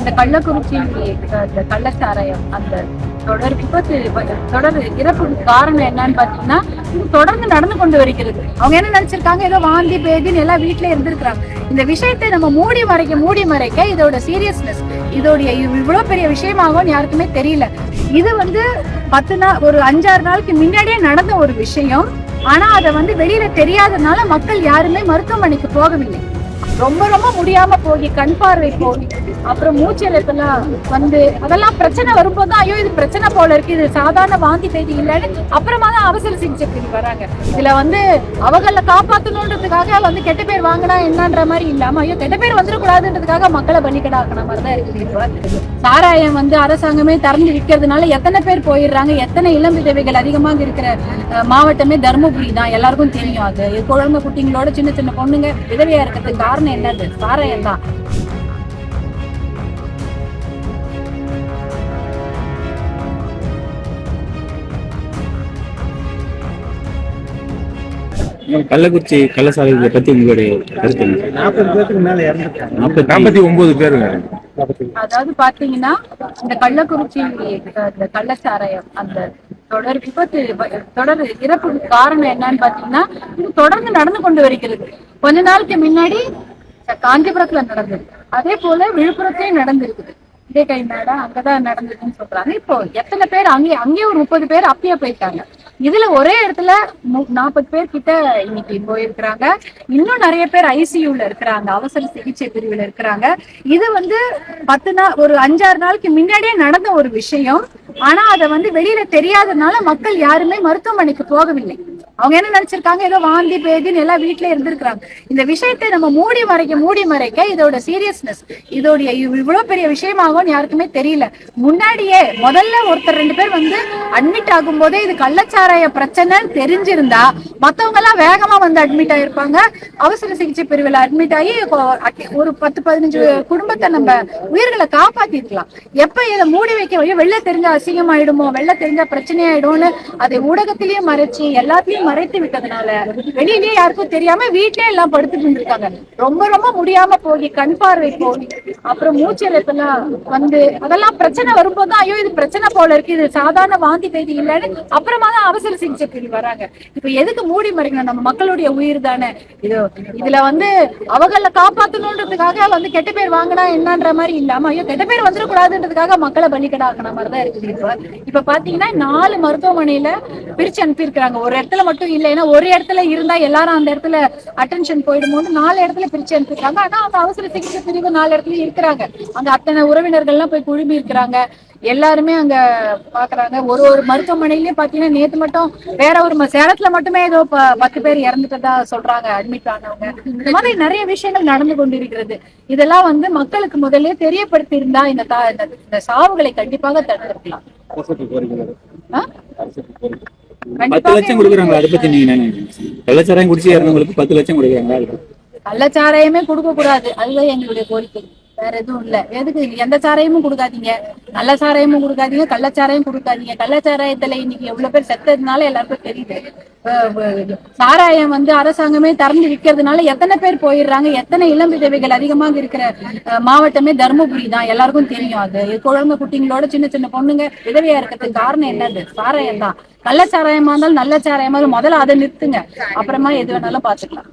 இந்த கள்ளக்குறிச்சி இந்த கள்ளச்சாராயம் அந்த தொடர் விபத்து தொடர் இறப்புக்கு காரணம் என்னன்னு பாத்தீங்கன்னா தொடர்ந்து நடந்து கொண்டு வருகிறது. அவங்க என்ன நினைச்சிருக்காங்க, ஏதோ வாந்தி பேதின்னு எல்லாம் வீட்டுல இருந்திருக்கிறாங்க. இந்த விஷயத்தை நம்ம மூடி மறைக்க இதோட சீரியஸ்னஸ், இதோடைய இவ்வளவு பெரிய விஷயமாகும் யாருக்குமே தெரியல. இது ஒரு 5-6 நாளுக்கு முன்னாடியே நடந்த ஒரு விஷயம். ஆனா அதை வெளியில தெரியாதனால மக்கள் யாருமே மருத்துவமனைக்கு போகவில்லை. ரொம்ப ரொம்ப முடியாம போய் கண் பார்வை போய் அப்புறம் மூச்செல்லாம் அதெல்லாம் பிரச்சனை வரும்போதுதான் ஐயோ இது பிரச்சனை போல இருக்கு, இது சாதாரண வாந்தி பேதி இல்லைன்னு அப்புறமா தான் அவசர சிகிச்சைக்கு வராங்க. இதுல அவங்கள காப்பாத்தணுன்றதுக்காக கெட்ட பேர் வாங்கினா என்னன்ற மாதிரி இல்லாம ஐயோ கெட்ட பேர் வந்துடக்கூடாதுன்றதுக்காக மக்களை பலிக்கடாக்கின மாதிரிதான் இருக்குது. இப்ப சாராயம் அரசாங்கமே திறந்து விற்கிறதுனால எத்தனை பேர் போயிடுறாங்க. எத்தனை இளம் விதவைகள் அதிகமாக இருக்கிற மாவட்டமே தர்மபுரி தான், எல்லாருக்கும் தெரியும். அது குழந்தை குட்டிங்களோட சின்ன சின்ன பொண்ணுங்க விதவையா இருக்கிறதுக்கு காரணம் என்னது? சாராயம் தான். கள்ளக்குறிச்சி கள்ளச்சாலைகளை பத்தி உங்களுடைய கருத்து என்ன? 40 பேருக்கு மேல இறந்துட்டாங்க. 49 பேர். அதாவது பாத்தீங்கன்னா இந்த கள்ளக்குறிச்சி இந்த கள்ளச்சாராயம் அந்த தொடர் விபத்து தொடர் இறப்புக்கு காரணம் என்னன்னு பாத்தீங்கன்னா தொடர்ந்து நடந்து கொண்டு வருகிறது. கொஞ்ச நாளுக்கு முன்னாடி காஞ்சிபுரத்துல நடந்தது, அதே போல விழுப்புரத்திலேயே நடந்திருக்குது. இதே கை மேடா அங்கதான் நடந்ததுன்னு சொல்றாங்க. இப்போ எத்தனை பேர் அங்கேயே ஒரு 30 பேர் அப்பயே போயிட்டாங்க. இதுல ஒரே இடத்துல 40 பேர் கிட்ட இன்னைக்கு போயிருக்கிறாங்க. இன்னும் நிறைய பேர் ஐசியூல இருக்கிறாங்க, அவசர சிகிச்சை பிரிவுல இருக்கிறாங்க. இது ஒரு 5-6 நாளுக்கு முன்னாடியே நடந்த ஒரு விஷயம். ஆனா அதை வெளியில தெரியாதனால மக்கள் யாருமே மருத்துவமனைக்கு போகவில்லை. அவங்க என்ன நினைச்சிருக்காங்க, ஏதோ வாந்தி பேதின்னு எல்லாம் வீட்டுல இருந்திருக்கிறாங்க. இந்த விஷயத்தை நம்ம மூடி மறைக்க இதோட சீரியஸ்னஸ், இதோடைய இவ்வளவு பெரிய விஷயமாகும் யாருக்குமே தெரியல. முன்னாடியே முதல்ல ஒருத்தர் 2 பேர் அட்மிட் ஆகும் போதே இது கள்ளச்சாராய பிரச்சனைன்னு தெரிஞ்சிருந்தா மத்தவங்க எல்லாம் வேகமா அட்மிட் ஆயிருப்பாங்க. அவசர சிகிச்சை பிரிவுல அட்மிட் ஆகி ஒரு 10-15 குடும்பத்தை நம்ம உயிர்களை காப்பாத்திருக்கலாம். எப்ப இதை மூடி வைக்க வெளில தெரிஞ்சா அசிங்கமாயிடுமோ, வெளில தெரிஞ்சா பிரச்சனையாயிடும்னு அதை ஊடகத்திலேயே மறைச்சு எல்லாத்தையும் மறைத்து விட்டதுனால வெளியிலேயே யாருக்கும் தெரியாம வீட்லயே எல்லாம் படுத்துட்டு இருந்திருக்காங்க. ரொம்ப ரொம்ப முடியாம போய் கண் பார்வை போய் அப்புறம் மூச்செல்லாம் அதெல்லாம் பிரச்சனை வரும்போதுதான் ஐயோ இது பிரச்சனை போல இருக்கு, இது சாதாரண வாந்தி பேதி இல்லைன்னு அப்புறமா தான் அவசர சிகிச்சைக்கு வராங்க. இப்ப எதுக்கு மூடி மறைக்கணும்? நம்ம மக்களுடைய உயிர் தானே இது. இதுல அவங்கள காப்பாத்தணுன்றதுக்காக கெட்ட பேர் வாங்கினா என்னன்ற மாதிரி இல்லாம ஐயோ கெட்ட பேர் வந்துடக்கூடாதுன்றதுக்காக மக்களை பலிக்கடாக்கின மாதிரிதான் இருக்குது. இப்ப பாத்தீங்கன்னா 4 மருத்துவமனையில பிரிச்சு அனுப்பியிருக்கிறாங்க. ஒரு இடத்துல மட்டும் இல்ல, ஏன்னா ஒரு இடத்துல இருந்தா எல்லாரும் அந்த இடத்துல அட்டென்ஷன் போயிடுமோன்னு 4 இடத்துல பிரிச்சு அனுப்பியிருக்காங்க. ஆனா அந்த அவசர சிகிச்சை பிரிவு 4 இடத்துலயும் இருக்கிறாங்க. அங்க அத்தனை உறவினர்கள் எல்லாம் போய் குழுமி இருக்கிறாங்க. எல்லாருமே அங்க பாக்குறாங்க. ஒரு மருத்துவமனையிலயும் பாத்தீங்கன்னா நேத்து மட்டும் வேற ஒரு சேலத்துல மட்டுமே ஏதோ 10 பேர் இறந்துட்டதா சொல்றாங்க அட்மிட் ஆனவங்க. இந்த மாதிரி நிறைய விஷயங்கள் நடந்து கொண்டிருக்கிறது. இதெல்லாம் மக்களுக்கு முதல்ல தெரியப்படுத்தி இருந்தா இந்த சாவுகளை கண்டிப்பாக தடுத்திருக்கலாம். 10 லட்சம் கொடுக்குறாங்க. அதை பத்தி நீங்க என்ன நினைக்கிறீங்க? கள்ளச்சாராயம் குடிச்சு இறந்தவங்களுக்கு 10 லட்சம் கொடுக்குறாங்க. கள்ளச்சாராயமே கொடுக்க கூடாது, அதுதான் எங்களுடைய கோரிக்கை. வேற எதுவும் இல்ல. எதுக்கு எந்த சாராயமும் கொடுக்காதீங்க, நல்ல சாராயமும் கொடுக்காதீங்க, கள்ளச்சாராயம் கொடுக்காதீங்க. கள்ளச்சாராயத்துல இன்னைக்கு எவ்வளவு பேர் செத்ததுனால எல்லாருக்கும் தெரியுது. சாராயம் அரசாங்கமே திறந்து விற்கிறதுனால எத்தனை பேர் போயிடுறாங்க. எத்தனை இளம் விதவைகள் அதிகமாக இருக்கிற மாவட்டமே தர்மபுரி தான், எல்லாருக்கும் தெரியும். அது குழந்தை குட்டிங்களோட சின்ன சின்ன பொண்ணுங்க விதவையா இருக்கிறதுக்கு காரணம் என்னது? சாராயம் தான். கள்ளச்சாராயமா இருந்தாலும் நல்ல சாராயமா இருந்தாலும் முதல்ல அதை நிறுத்துங்க, அப்புறமா எது வேணாலும் பாத்துக்கலாம்.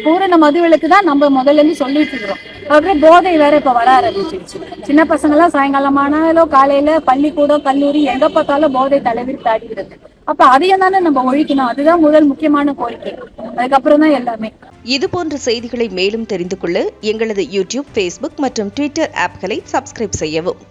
பூரண மதுவிலக்கு தான் நம்ம முதல்ல இருந்து சொல்லிட்டு இருக்கிறோம். அப்புறம் போதை வேற இப்ப வர ஆரம்பிச்சிருச்சு. சின்ன பசங்க எல்லாம் சாயங்காலமானாலும் காலையில பள்ளிக்கூடம் கல்லூரி எங்க பார்த்தாலும் போதை தலைவிரித்து ஆடுகிறது. அப்ப அதையும் தானே நம்ம ஒழிக்கணும். அதுதான் முதல் முக்கியமான கோரிக்கை. அதுக்கப்புறம் தான் எல்லாமே. இது போன்ற செய்திகளை மேலும் தெரிந்து கொள்ள எங்களது யூடியூப், Facebook மற்றும் Twitter ஆப்களை சப்ஸ்கிரைப் செய்யவும்.